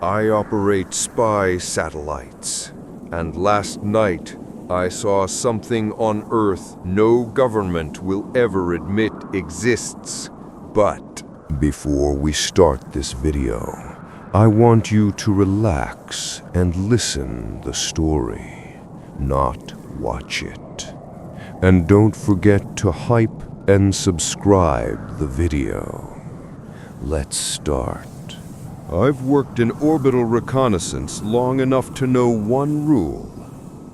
I operate spy satellites, and last night I saw something on Earth no government will ever admit exists. But before we start this video, I want you to relax and listen the story, not watch it. And don't forget to hype and subscribe the video. Let's start. I've worked in orbital reconnaissance long enough to know one rule.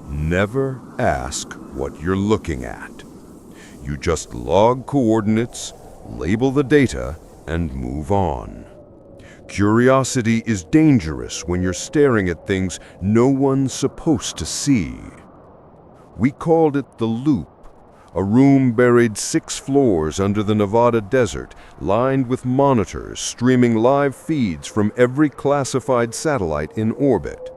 Never ask what you're looking at. You just log coordinates, label the data, and move on. Curiosity is dangerous when you're staring at things no one's supposed to see. We called it the Loop, a room buried 6 floors under the Nevada desert, lined with monitors streaming live feeds from every classified satellite in orbit.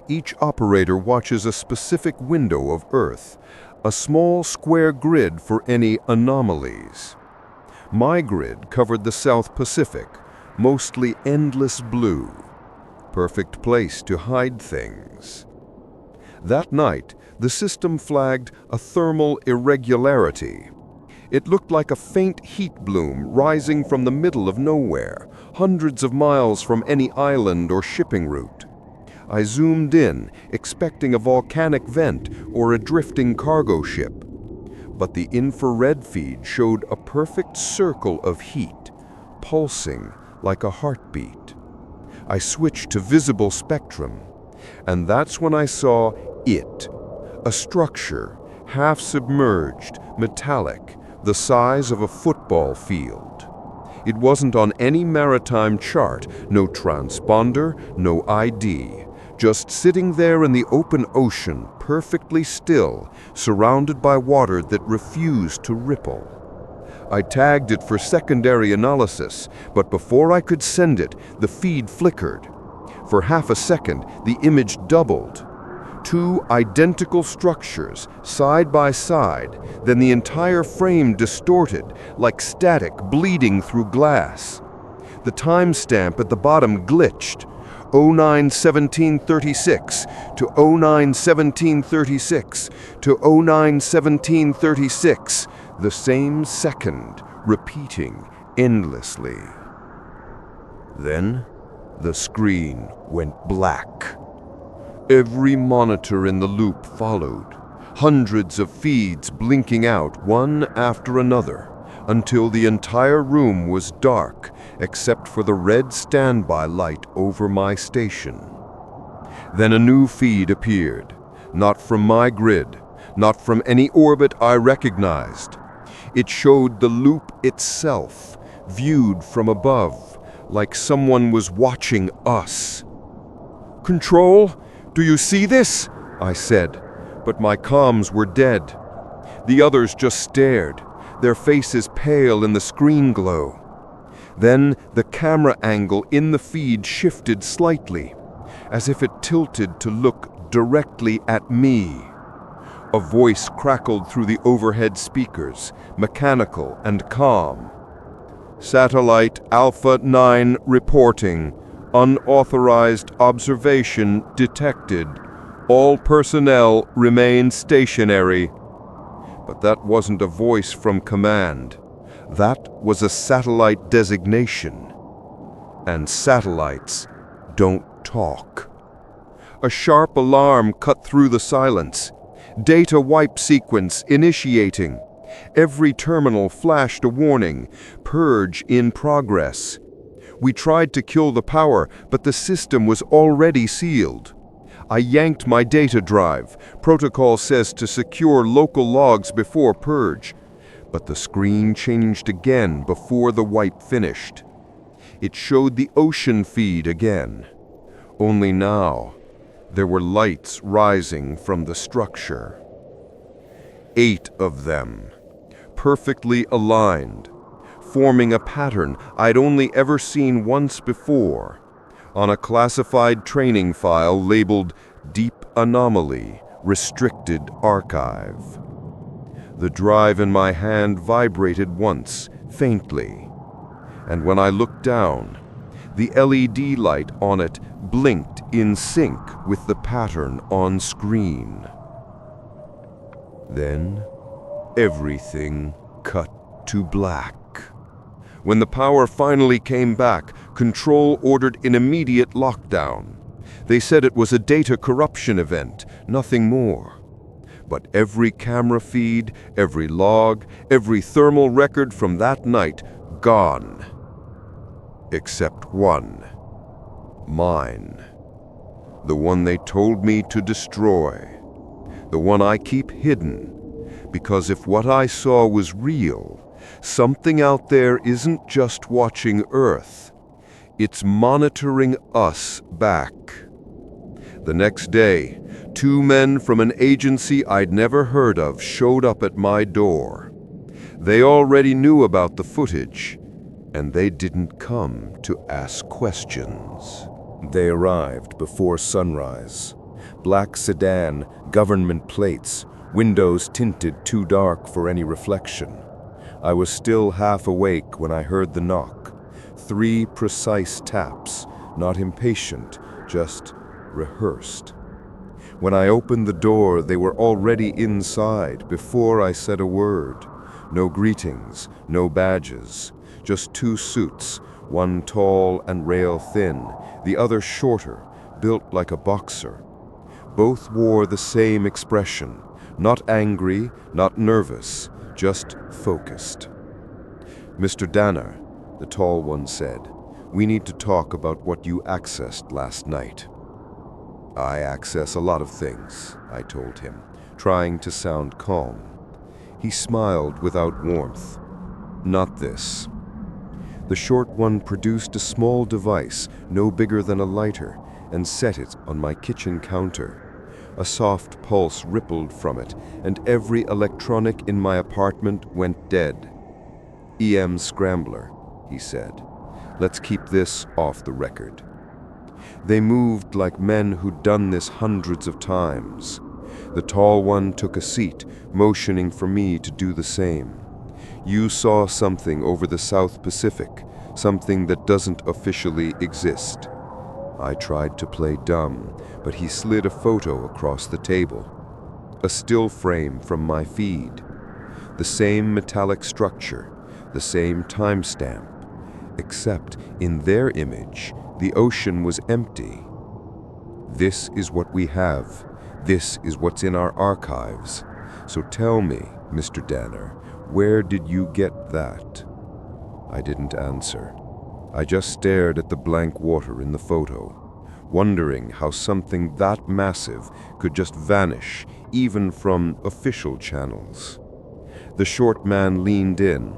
Each operator watches a specific window of Earth, a small square grid for any anomalies. My grid covered the South Pacific, mostly endless blue. Perfect place to hide things. That night, the system flagged a thermal irregularity. It looked like a faint heat bloom rising from the middle of nowhere, hundreds of miles from any island or shipping route. I zoomed in, expecting a volcanic vent or a drifting cargo ship. But the infrared feed showed a perfect circle of heat, pulsing like a heartbeat. I switched to visible spectrum, and that's when I saw it. A structure, half-submerged, metallic, the size of a football field. It wasn't on any maritime chart, no transponder, no ID. Just sitting there in the open ocean, perfectly still, surrounded by water that refused to ripple. I tagged it for secondary analysis, but before I could send it, the feed flickered. For half a second, the image doubled. 2 identical structures, side by side, then the entire frame distorted, like static bleeding through glass. The timestamp at the bottom glitched, 09-1736 to 09-1736 to 09-1736, the same second, repeating endlessly. Then the screen went black. Every monitor in the loop followed, hundreds of feeds blinking out one after another, until the entire room was dark except for the red standby light over my station. Then a new feed appeared, not from my grid, not from any orbit I recognized. It showed the loop itself, viewed from above, like someone was watching us. "Control? Do you see this?" I said, but my comms were dead. The others just stared, their faces pale in the screen glow. Then the camera angle in the feed shifted slightly, as if it tilted to look directly at me. A voice crackled through the overhead speakers, mechanical and calm. "Satellite Alpha 9 reporting. Unauthorized observation detected. All personnel remain stationary." But that wasn't a voice from command. That was a satellite designation. And satellites don't talk. A sharp alarm cut through the silence. Data wipe sequence initiating. Every terminal flashed a warning. Purge in progress. We tried to kill the power, but the system was already sealed. I yanked my data drive. Protocol says to secure local logs before purge. But the screen changed again before the wipe finished. It showed the ocean feed again. Only now, there were lights rising from the structure. 8 of them, perfectly aligned, forming a pattern I'd only ever seen once before, on a classified training file labeled Deep Anomaly, Restricted Archive. The drive in my hand vibrated once, faintly, and when I looked down, The LED light on it blinked in sync with the pattern on screen. Then, everything cut to black. When the power finally came back, Control ordered an immediate lockdown. They said it was a data corruption event, nothing more. But every camera feed, every log, every thermal record from that night, gone. Except one. Mine. The one they told me to destroy. The one I keep hidden. Because if what I saw was real, something out there isn't just watching Earth. It's monitoring us back. The next day, 2 men from an agency I'd never heard of showed up at my door. They already knew about the footage, and they didn't come to ask questions. They arrived before sunrise. Black sedan, government plates, windows tinted too dark for any reflection. I was still half awake when I heard the knock. 3 precise taps, not impatient, just rehearsed. When I opened the door, they were already inside before I said a word. No greetings, no badges, just 2 suits, one tall and rail thin, the other shorter, built like a boxer. Both wore the same expression, not angry, not nervous, just focused. "Mr. Danner," the tall one said, "we need to talk about what you accessed last night." "I access a lot of things," I told him, trying to sound calm. He smiled without warmth. "Not this." The short one produced a small device, no bigger than a lighter, and set it on my kitchen counter. A soft pulse rippled from it, and every electronic in my apartment went dead. "EM scrambler," he said. "Let's keep this off the record." They moved like men who'd done this hundreds of times. The tall one took a seat, motioning for me to do the same. "You saw something over the South Pacific, something that doesn't officially exist." I tried to play dumb, but he slid a photo across the table. A still frame from my feed. The same metallic structure, the same timestamp, except in their image, the ocean was empty. "This is what we have. This is what's in our archives. So tell me, Mr. Danner, where did you get that?" I didn't answer. I just stared at the blank water in the photo, wondering how something that massive could just vanish, even from official channels. The short man leaned in.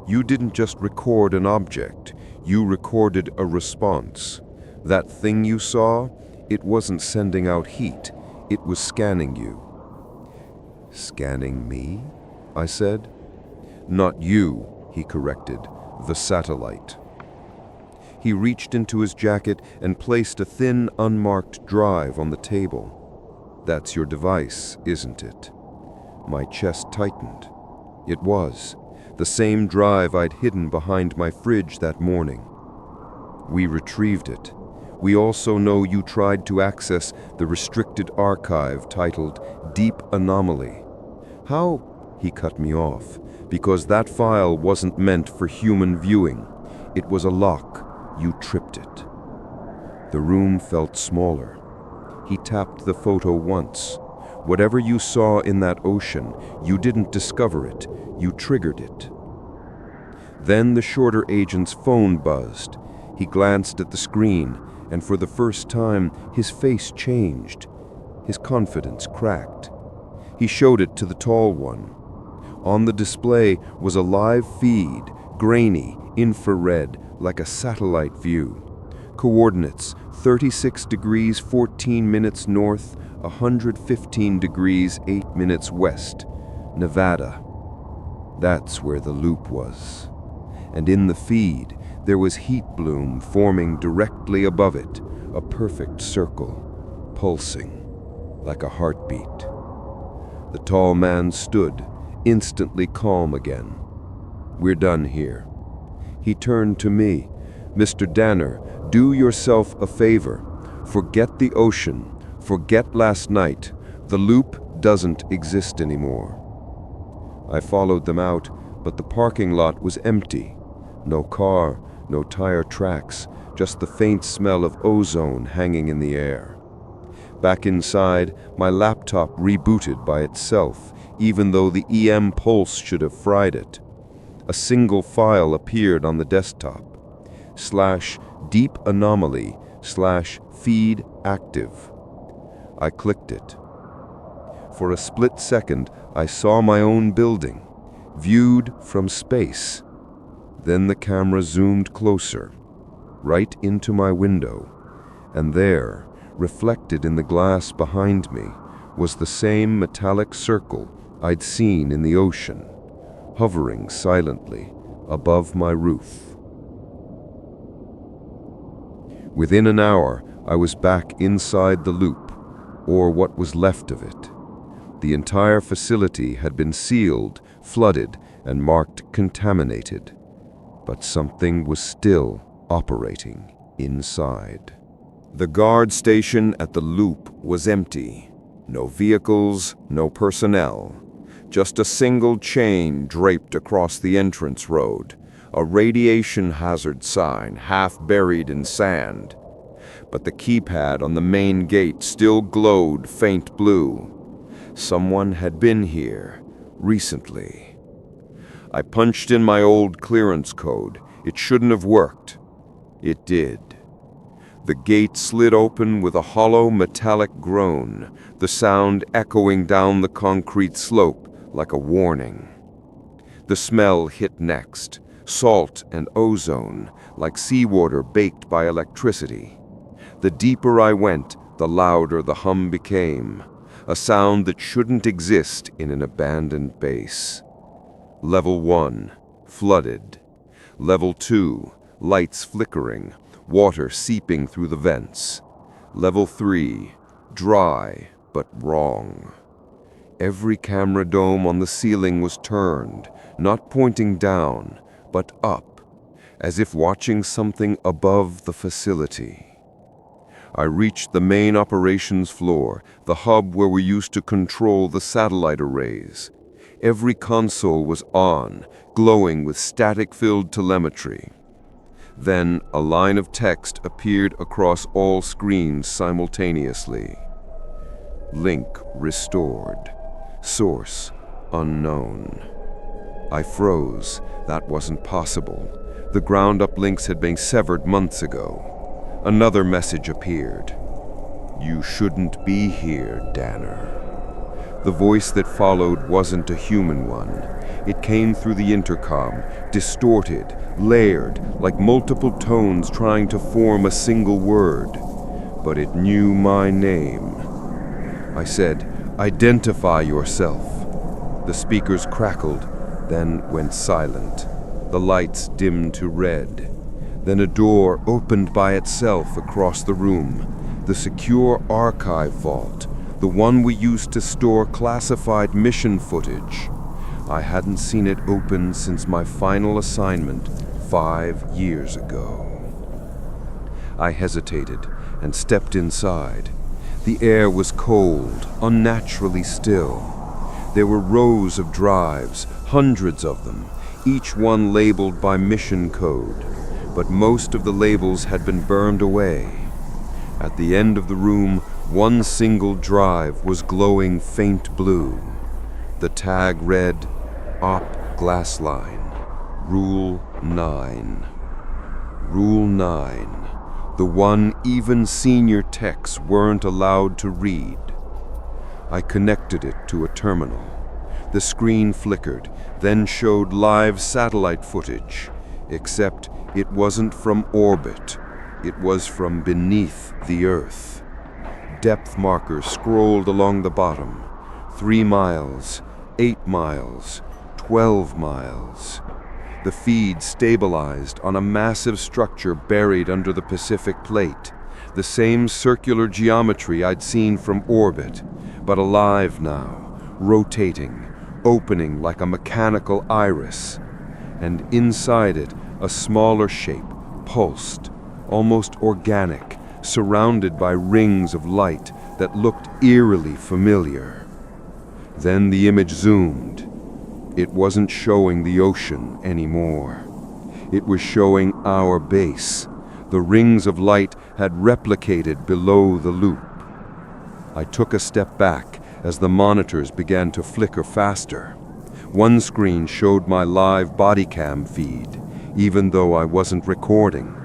"You didn't just record an object, you recorded a response. That thing you saw, it wasn't sending out heat, it was scanning you." "Scanning me?" I said. "Not you," he corrected, "the satellite." He reached into his jacket and placed a thin, unmarked drive on the table. "That's your device, isn't it?" My chest tightened. It was. The same drive I'd hidden behind my fridge that morning. "We retrieved it. We also know you tried to access the restricted archive titled Deep Anomaly." "How?" He cut me off. "Because that file wasn't meant for human viewing. It was a lock. You tripped it." The room felt smaller. He tapped the photo once. "Whatever you saw in that ocean, you didn't discover it. You triggered it." Then the shorter agent's phone buzzed. He glanced at the screen, and for the first time, his face changed. His confidence cracked. He showed it to the tall one. On the display was a live feed, grainy, infrared, like a satellite view. Coordinates: 36 degrees 14 minutes north, 115 degrees 8 minutes west. Nevada. That's where the loop was. And in the feed, there was heat bloom forming directly above it, a perfect circle, pulsing, like a heartbeat. The tall man stood, instantly calm again. "We're done here." He turned to me. Mr. Danner, do yourself a favor. Forget the ocean. Forget last night. The loop doesn't exist anymore. I followed them out, but the parking lot was empty. No car, no tire tracks, just the faint smell of ozone hanging in the air. Back inside, my laptop rebooted by itself, even though the EM pulse should have fried it. A single file appeared on the desktop. /deep anomaly /feed active. I clicked it. For a split second, I saw my own building, viewed from space. Then the camera zoomed closer, right into my window, and there, reflected in the glass behind me, was the same metallic circle I'd seen in the ocean, hovering silently above my roof. Within an hour, I was back inside the loop, or what was left of it. The entire facility had been sealed, flooded, and marked contaminated. But something was still operating inside. The guard station at the loop was empty. No vehicles, no personnel. Just a single chain draped across the entrance road, a radiation hazard sign half buried in sand. But the keypad on the main gate still glowed faint blue. Someone had been here recently. I punched in my old clearance code. It shouldn't have worked. It did. The gate slid open with a hollow metallic groan, the sound echoing down the concrete slope like a warning. The smell hit next, salt and ozone, like seawater baked by electricity. The deeper I went, the louder the hum became, a sound that shouldn't exist in an abandoned base. Level 1, flooded. Level 2, lights flickering, water seeping through the vents. Level 3, dry but wrong. Every camera dome on the ceiling was turned, not pointing down, but up, as if watching something above the facility. I reached the main operations floor, the hub where we used to control the satellite arrays. Every console was on, glowing with static-filled telemetry. Then a line of text appeared across all screens simultaneously. Link restored. Source unknown. I froze. That wasn't possible. The ground-up links had been severed months ago. Another message appeared. You shouldn't be here, Danner. The voice that followed wasn't a human one. It came through the intercom, distorted, layered, like multiple tones trying to form a single word. But it knew my name. I said, "Identify yourself." The speakers crackled, then went silent. The lights dimmed to red. Then a door opened by itself across the room. The secure archive vault, the one we used to store classified mission footage. I hadn't seen it open since my final assignment 5 years ago. I hesitated and stepped inside. The air was cold, unnaturally still. There were rows of drives, hundreds of them, each one labeled by mission code. But most of the labels had been burned away. At the end of the room, one single drive was glowing faint blue. The tag read, Op Glassline, Rule 9. Rule 9, the one even senior techs weren't allowed to read. I connected it to a terminal. The screen flickered, then showed live satellite footage, except it wasn't from orbit. It was from beneath the Earth. Depth markers scrolled along the bottom. 3 miles, 8 miles, 12 miles. The feed stabilized on a massive structure buried under the Pacific Plate. The same circular geometry I'd seen from orbit, but alive now, rotating, opening like a mechanical iris. And inside it, a smaller shape, pulsed, almost organic, surrounded by rings of light that looked eerily familiar. Then the image zoomed. It wasn't showing the ocean anymore. It was showing our base. The rings of light had replicated below the loop. I took a step back as the monitors began to flicker faster. One screen showed my live body cam feed, even though I wasn't recording.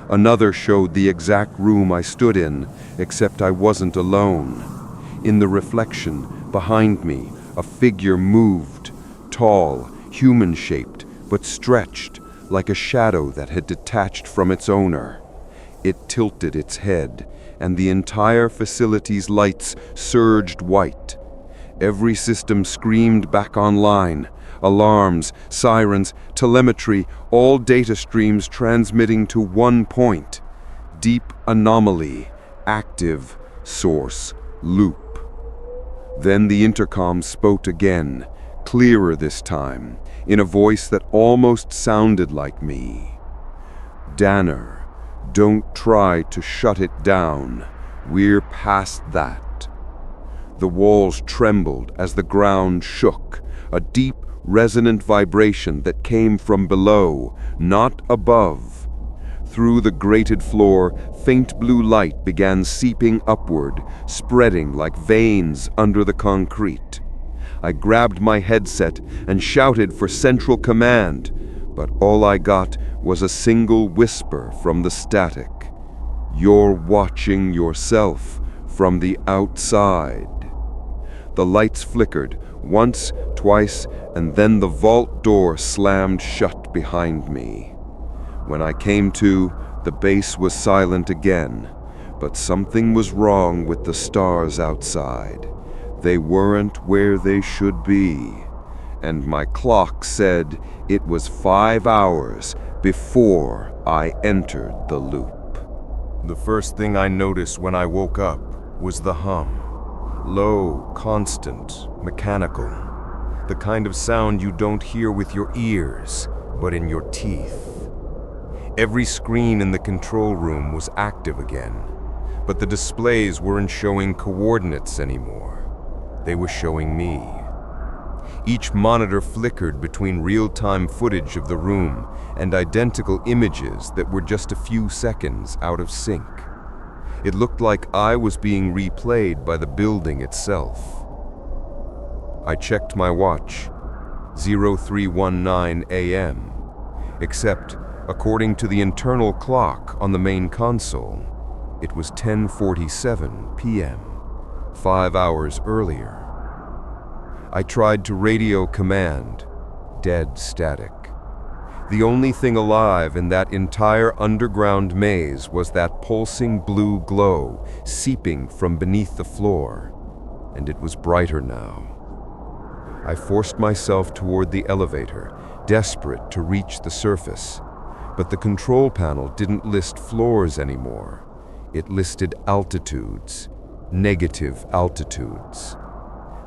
Another showed the exact room I stood in, except I wasn't alone. In the reflection, behind me, a figure moved, tall, human-shaped, but stretched, like a shadow that had detached from its owner. It tilted its head, and the entire facility's lights surged white. Every system screamed back online. Alarms, sirens, telemetry, all data streams transmitting to one point. Deep anomaly, active, source, loop. Then the intercom spoke again, clearer this time, in a voice that almost sounded like me. "Danner, don't try to shut it down. We're past that." The walls trembled as the ground shook, a deep, resonant vibration that came from below, not above. Through the grated floor, faint blue light began seeping upward, spreading like veins under the concrete. I grabbed my headset and shouted for central command, but all I got was a single whisper from the static. "You're watching yourself from the outside." The lights flickered, once, twice, and then the vault door slammed shut behind me. When I came to, the base was silent again, but something was wrong with the stars outside. They weren't where they should be, and my clock said it was 5 hours before I entered the loop. The first thing I noticed when I woke up was the hum. Low, constant, mechanical. The kind of sound you don't hear with your ears, but in your teeth. Every screen in the control room was active again, but the displays weren't showing coordinates anymore. They were showing me. Each monitor flickered between real-time footage of the room and identical images that were just a few seconds out of sync. It looked like I was being replayed by the building itself. I checked my watch, 0319 a.m., except, according to the internal clock on the main console, it was 10:47 p.m., 5 hours earlier. I tried to radio command, dead static. The only thing alive in that entire underground maze was that pulsing blue glow seeping from beneath the floor, and it was brighter now. I forced myself toward the elevator, desperate to reach the surface, but the control panel didn't list floors anymore. It listed altitudes, negative altitudes.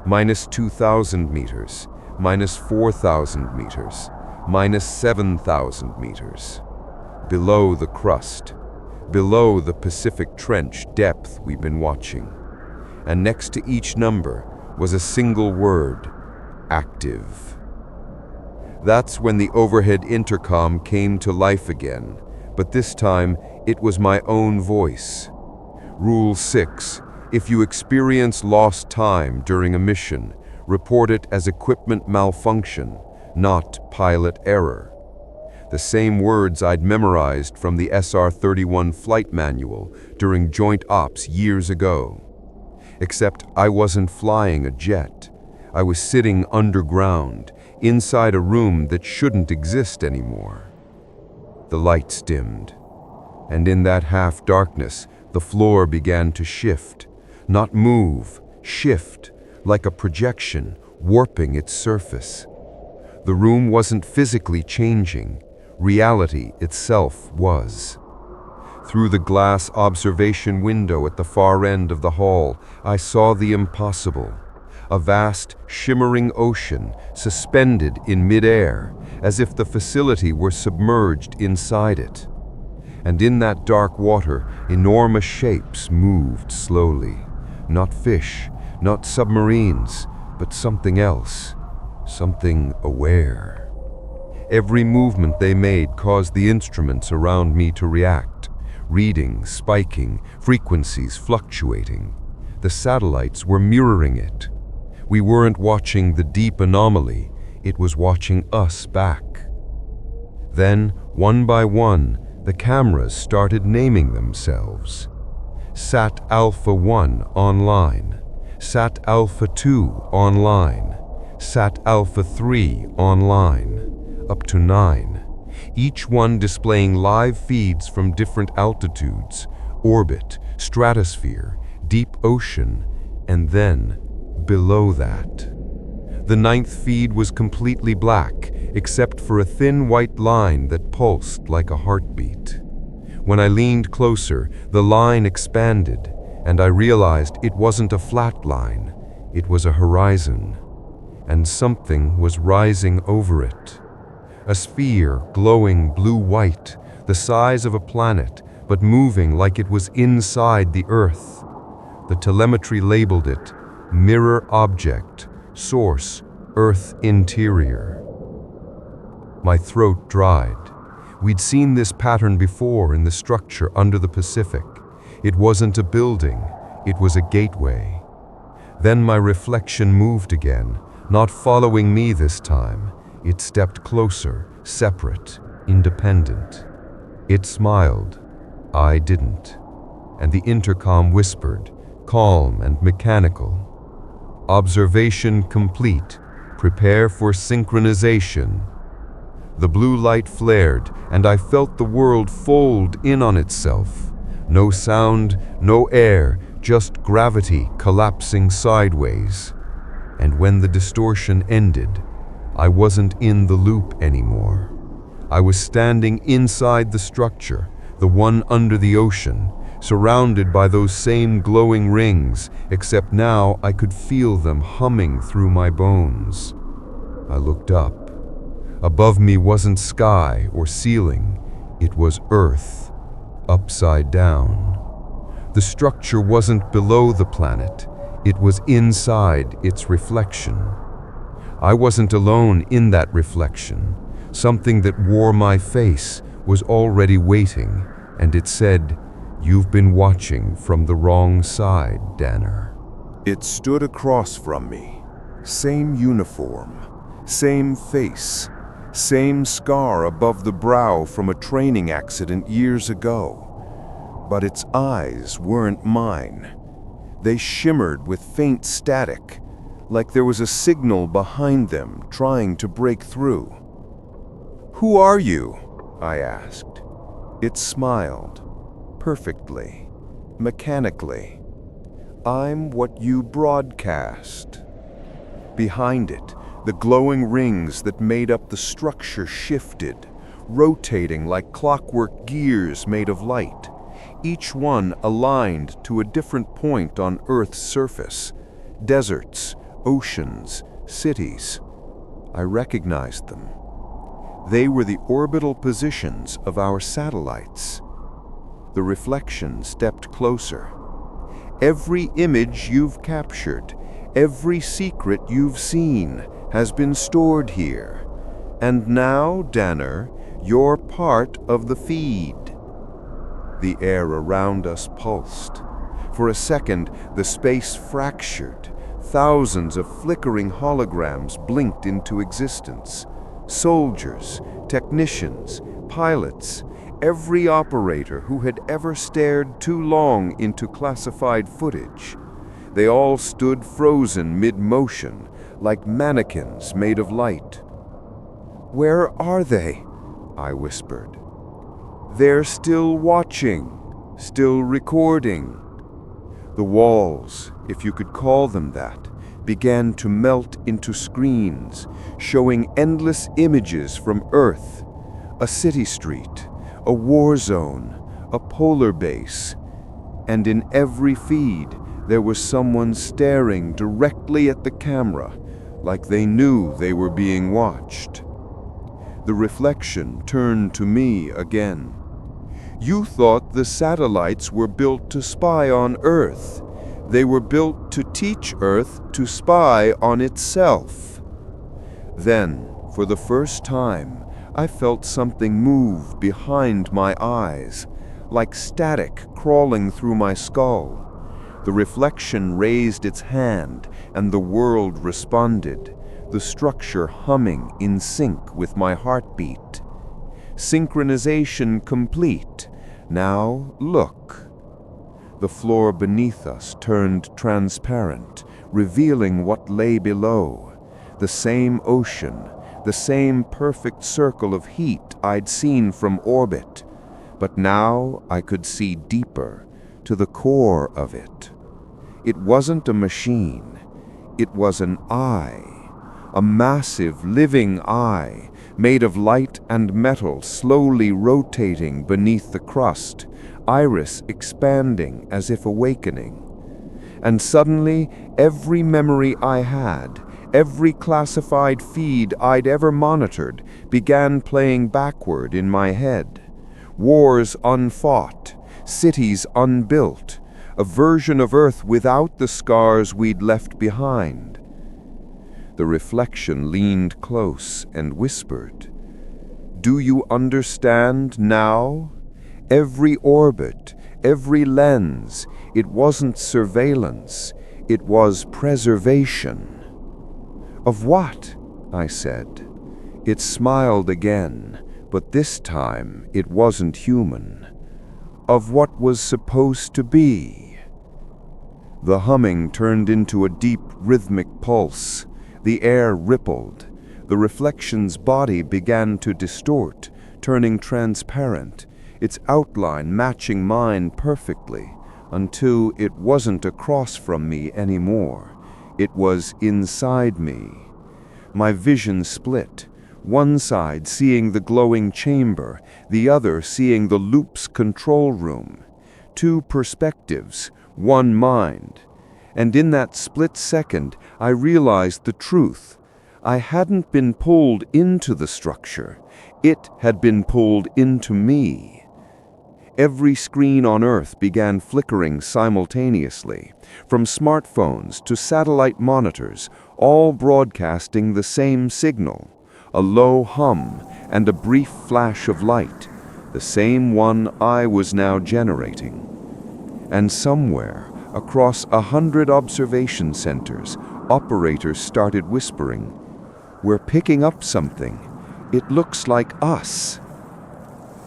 -2,000 meters, -4,000 meters, -7,000 meters. Below the crust, below the Pacific Trench depth we've been watching. And next to each number was a single word, active. That's when the overhead intercom came to life again, but this time it was my own voice. Rule 6. If you experience lost time during a mission, report it as equipment malfunction, not pilot error. The same words I'd memorized from the SR-31 flight manual during joint ops years ago. Except I wasn't flying a jet. I was sitting underground, inside a room that shouldn't exist anymore. The lights dimmed, and in that half-darkness, the floor began to shift. Not move, shift, like a projection, warping its surface. The room wasn't physically changing. Reality itself was. Through the glass observation window at the far end of the hall, I saw the impossible. A vast, shimmering ocean suspended in midair, as if the facility were submerged inside it. and in that dark water, enormous shapes moved slowly. Not fish, not submarines, but something else, something aware. Every movement they made caused the instruments around me to react, readings spiking, frequencies fluctuating. The satellites were mirroring it. We weren't watching the deep anomaly, it was watching us back. Then, one by one, the cameras started naming themselves. Sat Alpha 1 online, Sat Alpha 2 online, Sat Alpha 3 online, up to 9, each one displaying live feeds from different altitudes, orbit, stratosphere, deep ocean, and then, below that. The 9th feed was completely black, except for a thin white line that pulsed like a heartbeat. When I leaned closer, the line expanded, and I realized it wasn't a flat line, it was a horizon, and something was rising over it. A sphere, glowing blue-white, the size of a planet, but moving like it was inside the Earth. The telemetry labeled it Mirror Object, Source, Earth Interior. My throat dried. We'd seen this pattern before in the structure under the Pacific. It wasn't a building, it was a gateway. Then my reflection moved again, not following me this time. It stepped closer, separate, independent. It smiled. I didn't. And the intercom whispered, calm and mechanical. Observation complete. Prepare for synchronization. The blue light flared, and I felt the world fold in on itself. No sound, no air, just gravity collapsing sideways. And when the distortion ended, I wasn't in the loop anymore. I was standing inside the structure, the one under the ocean, surrounded by those same glowing rings, except now I could feel them humming through my bones. I looked up. Above me wasn't sky or ceiling, it was Earth, upside down. The structure wasn't below the planet, it was inside its reflection. I wasn't alone in that reflection. Something that wore my face was already waiting, and it said, "You've been watching from the wrong side, Danner." It stood across from me. Same uniform, same face, same scar above the brow from a training accident years ago. But its eyes weren't mine. They shimmered with faint static, like there was a signal behind them trying to break through. "Who are you?" I asked. It smiled. Perfectly, mechanically. "I'm what you broadcast." Behind it, the glowing rings that made up the structure shifted, rotating like clockwork gears made of light, each one aligned to a different point on Earth's surface. Deserts, oceans, cities. I recognized them. They were the orbital positions of our satellites. The reflection stepped closer. "Every image you've captured, every secret you've seen has been stored here. And now, Danner, you're part of the feed." The air around us pulsed. For a second, the space fractured. Thousands of flickering holograms blinked into existence. Soldiers, technicians, pilots, every operator who had ever stared too long into classified footage. They all stood frozen mid-motion, like mannequins made of light. "Where are they?" I whispered. "They're still watching, still recording." The walls, if you could call them that, began to melt into screens, showing endless images from Earth. A city street, a war zone, a polar base. And in every feed, there was someone staring directly at the camera, like they knew they were being watched. The reflection turned to me again. You thought the satellites were built to spy on Earth. They were built to teach Earth to spy on itself. Then, for the first time, I felt something move behind my eyes, like static crawling through my skull. The reflection raised its hand, and the world responded, the structure humming in sync with my heartbeat. Synchronization complete. Now look. The floor beneath us turned transparent, revealing what lay below. The same ocean, the same perfect circle of heat I'd seen from orbit. But now I could see deeper, to the core of it. It wasn't a machine. It was an eye. A massive, living eye, made of light and metal, slowly rotating beneath the crust, iris expanding as if awakening. And suddenly, every memory I had, every classified feed I'd ever monitored, began playing backward in my head. Wars unfought, cities unbuilt, a version of Earth without the scars we'd left behind. The reflection leaned close and whispered, "Do you understand now? Every orbit, every lens, it wasn't surveillance, it was preservation." "Of what?" I said. It smiled again, but this time it wasn't human. "Of what was supposed to be." The humming turned into a deep, rhythmic pulse. The air rippled. The reflection's body began to distort, turning transparent, its outline matching mine perfectly, until it wasn't across from me anymore. It was inside me. My vision split, one side seeing the glowing chamber, the other seeing the loop's control room. Two perspectives, one mind. And in that split second, I realized the truth. I hadn't been pulled into the structure. It had been pulled into me. Every screen on Earth began flickering simultaneously, from smartphones to satellite monitors, all broadcasting the same signal, a low hum and a brief flash of light, the same one I was now generating. And somewhere, across 100 observation centers, operators started whispering, "We're picking up something. It looks like us."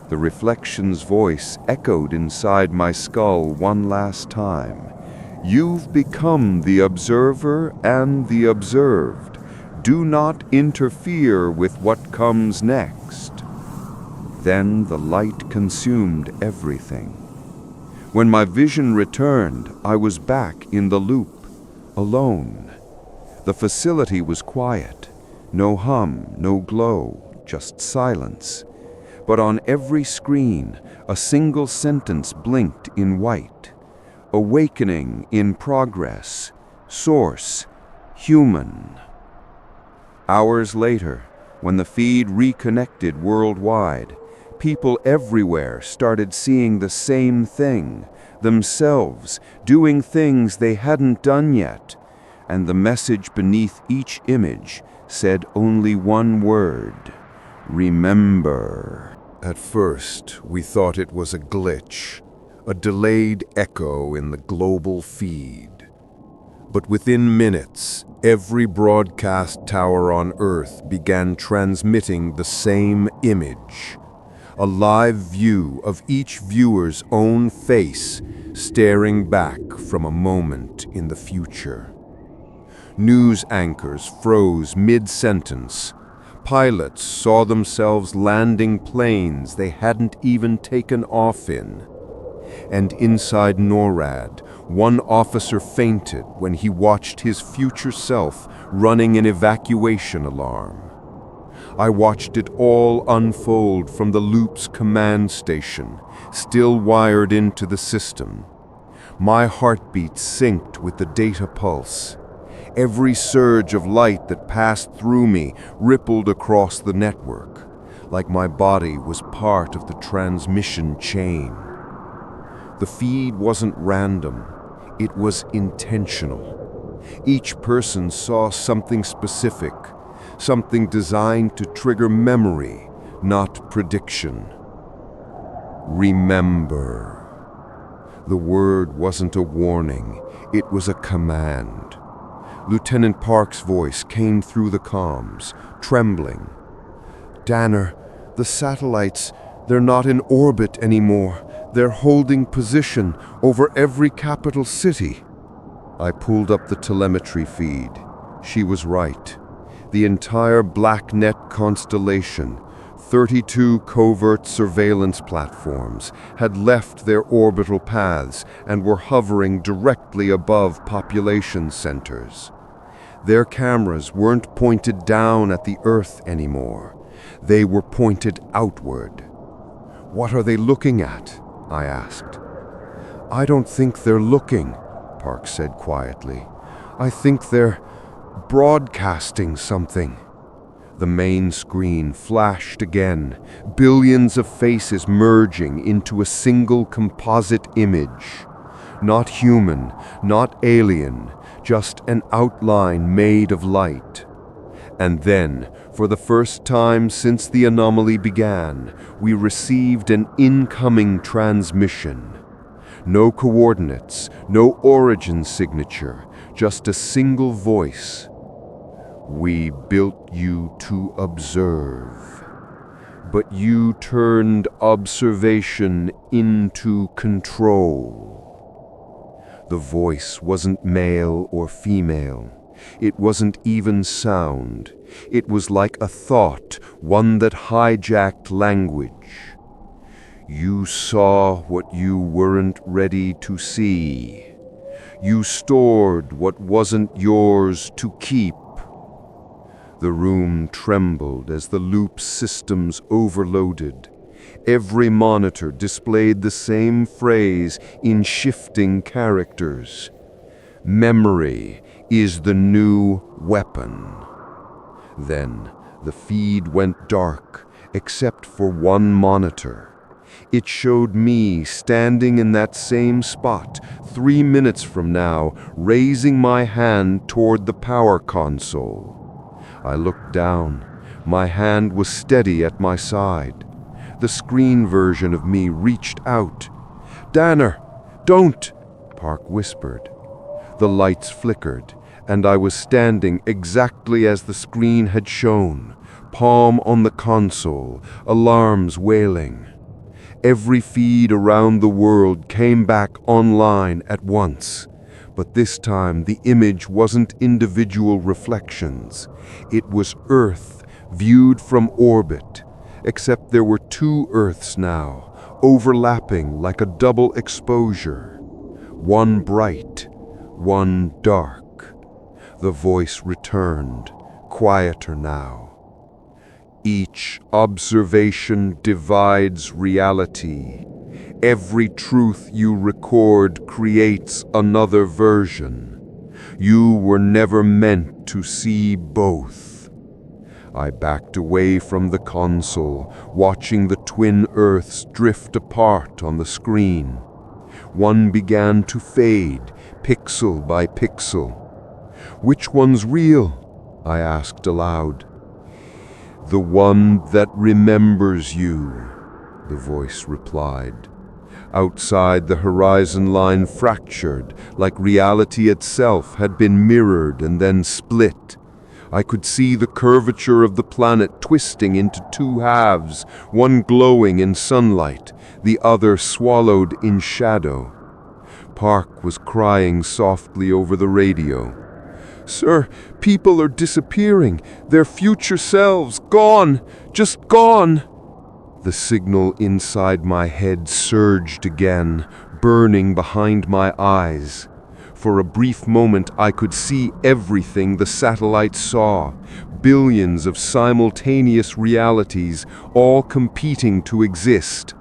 The reflection's voice echoed inside my skull one last time. "You've become the observer and the observed. Do not interfere with what comes next." Then the light consumed everything. When my vision returned, I was back in the loop, alone. The facility was quiet. No hum, no glow, just silence. But on every screen, a single sentence blinked in white. "Awakening in progress. Source, human." Hours later, when the feed reconnected worldwide, people everywhere started seeing the same thing, themselves, doing things they hadn't done yet. And the message beneath each image said only one word: remember. At first, we thought it was a glitch, a delayed echo in the global feed. But within minutes, every broadcast tower on Earth began transmitting the same image. A live view of each viewer's own face staring back from a moment in the future. News anchors froze mid-sentence. Pilots saw themselves landing planes they hadn't even taken off in. And inside NORAD, one officer fainted when he watched his future self running an evacuation alarm. I watched it all unfold from the loop's command station, still wired into the system. My heartbeat synced with the data pulse. Every surge of light that passed through me rippled across the network, like my body was part of the transmission chain. The feed wasn't random, it was intentional. Each person saw something specific, something designed to trigger memory, not prediction. Remember. The word wasn't a warning, it was a command. Lieutenant Park's voice came through the comms, trembling. "Danner, the satellites, they're not in orbit anymore. They're holding position over every capital city." I pulled up the telemetry feed. She was right. The entire BlackNet constellation, 32 covert surveillance platforms, had left their orbital paths and were hovering directly above population centers. Their cameras weren't pointed down at the Earth anymore. They were pointed outward. "What are they looking at?" I asked. "I don't think they're looking," Park said quietly. "I think they're broadcasting something." The main screen flashed again, billions of faces merging into a single composite image. Not human, not alien, just an outline made of light. And then, for the first time since the anomaly began, we received an incoming transmission. No coordinates, no origin signature, just a single voice. "We built you to observe, but you turned observation into control." The voice wasn't male or female. It wasn't even sound. It was like a thought, one that hijacked language. "You saw what you weren't ready to see. You stored what wasn't yours to keep." The room trembled as the loop systems overloaded. Every monitor displayed the same phrase in shifting characters. "Memory is the new weapon." Then the feed went dark, except for one monitor. It showed me standing in that same spot 3 minutes from now, raising my hand toward the power console. I looked down. My hand was steady at my side. The screen version of me reached out. "Danner, don't!" Park whispered. The lights flickered, and I was standing exactly as the screen had shown, palm on the console, alarms wailing. Every feed around the world came back online at once. But this time the image wasn't individual reflections. It was Earth viewed from orbit, except there were 2 Earths now, overlapping like a double exposure. One bright, one dark. The voice returned, quieter now. "Each observation divides reality. Every truth you record creates another version. You were never meant to see both." I backed away from the console, watching the twin Earths drift apart on the screen. One began to fade, pixel by pixel. "Which one's real?" I asked aloud. "The one that remembers you," the voice replied. Outside, the horizon line fractured, like reality itself had been mirrored and then split. I could see the curvature of the planet twisting into 2 halves, one glowing in sunlight, the other swallowed in shadow. Park was crying softly over the radio. "Sir, people are disappearing. Their future selves, gone, just gone." The signal inside my head surged again, burning behind my eyes. For a brief moment I could see everything the satellite saw, billions of simultaneous realities, all competing to exist.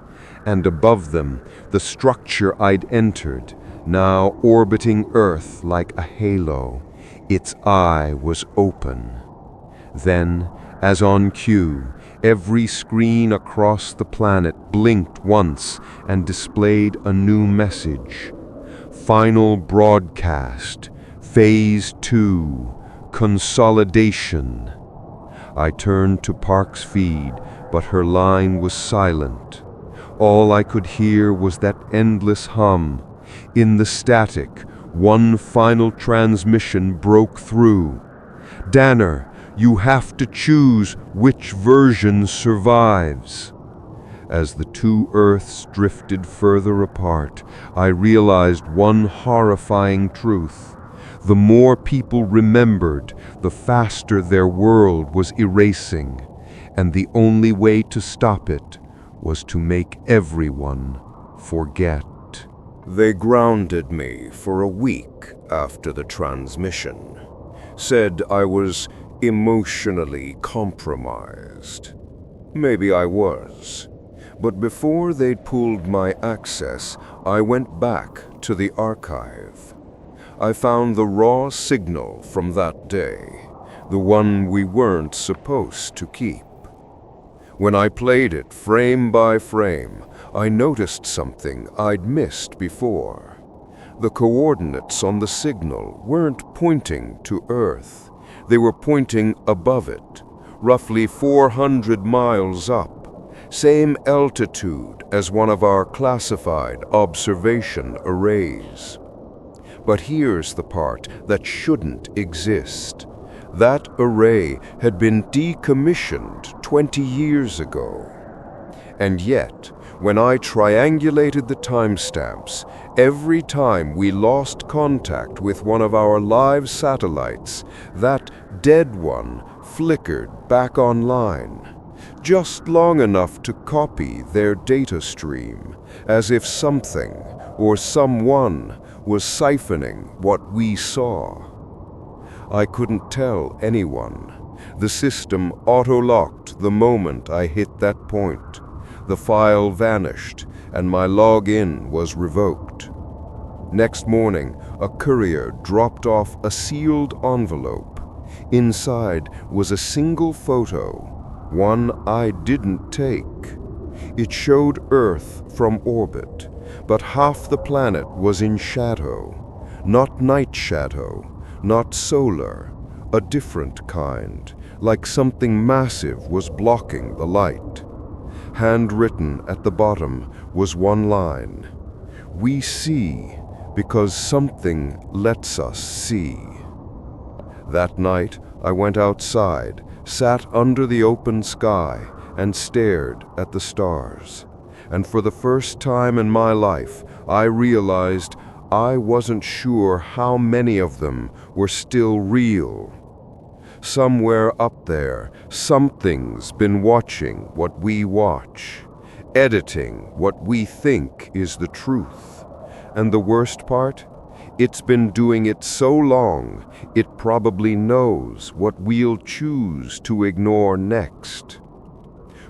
And above them, the structure I'd entered, now orbiting Earth like a halo. Its eye was open. Then, as on cue, Every screen across the planet blinked once and displayed a new message. Final broadcast, Phase 2, consolidation. I turned to Park's feed, but her line was silent. All I could hear was that endless hum. In the static, one final transmission broke through. "Danner, you have to choose which version survives." As the two Earths drifted further apart, I realized one horrifying truth. The more people remembered, the faster their world was erasing, and the only way to stop it was to make everyone forget. They grounded me for a week after the transmission. Said I was emotionally compromised. Maybe I was. But before they'd pulled my access, I went back to the archive. I found the raw signal from that day, the one we weren't supposed to keep. When I played it frame by frame, I noticed something I'd missed before. The coordinates on the signal weren't pointing to Earth. They were pointing above it, roughly 400 miles up. Same altitude as one of our classified observation arrays. But here's the part that shouldn't exist. That array had been decommissioned 20 years ago. And yet, when I triangulated the timestamps, every time we lost contact with one of our live satellites, that dead one flickered back online. Just long enough to copy their data stream, as if something or someone was siphoning what we saw. I couldn't tell anyone. The system auto-locked the moment I hit that point. The file vanished, and my login was revoked. Next morning, a courier dropped off a sealed envelope. Inside was a single photo, one I didn't take. It showed Earth from orbit, but half the planet was in shadow. Not night shadow, not solar, a different kind, like something massive was blocking the light. Handwritten at the bottom was one line: "We see because something lets us see." That night, I went outside, sat under the open sky, and stared at the stars. And for the first time in my life, I realized I wasn't sure how many of them were still real. Somewhere up there, something's been watching what we watch, editing what we think is the truth. And the worst part? It's been doing it so long, it probably knows what we'll choose to ignore next.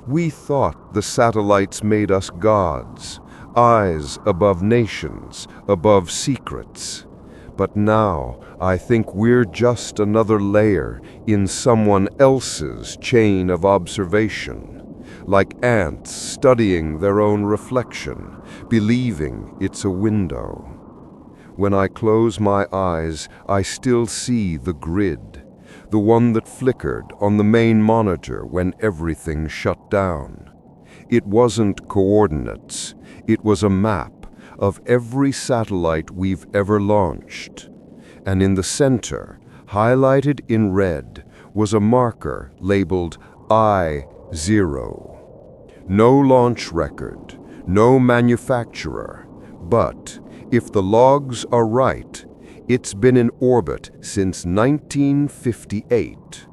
We thought the satellites made us gods, eyes above nations, above secrets. But now I think we're just another layer in someone else's chain of observation, like ants studying their own reflection, believing it's a window. When I close my eyes, I still see the grid, the one that flickered on the main monitor when everything shut down. It wasn't coordinates, it was a map of every satellite we've ever launched. And in the center, highlighted in red, was a marker labeled I-0. No launch record, no manufacturer, but if the logs are right, it's been in orbit since 1958.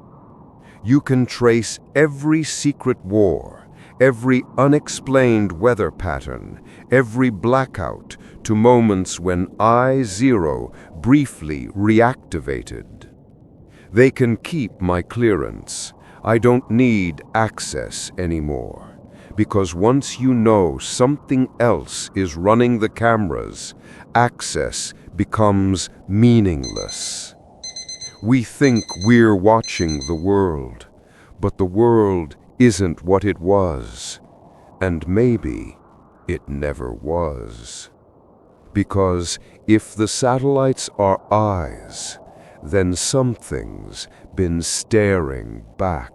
You can trace every secret war, every unexplained weather pattern, every blackout to moments when I-0 briefly reactivated. They can keep my clearance. I don't need access anymore. Because once you know something else is running the cameras, access becomes meaningless. We think we're watching the world, but the world isn't what it was, and maybe it never was. Because if the satellites are eyes, then something's been staring back.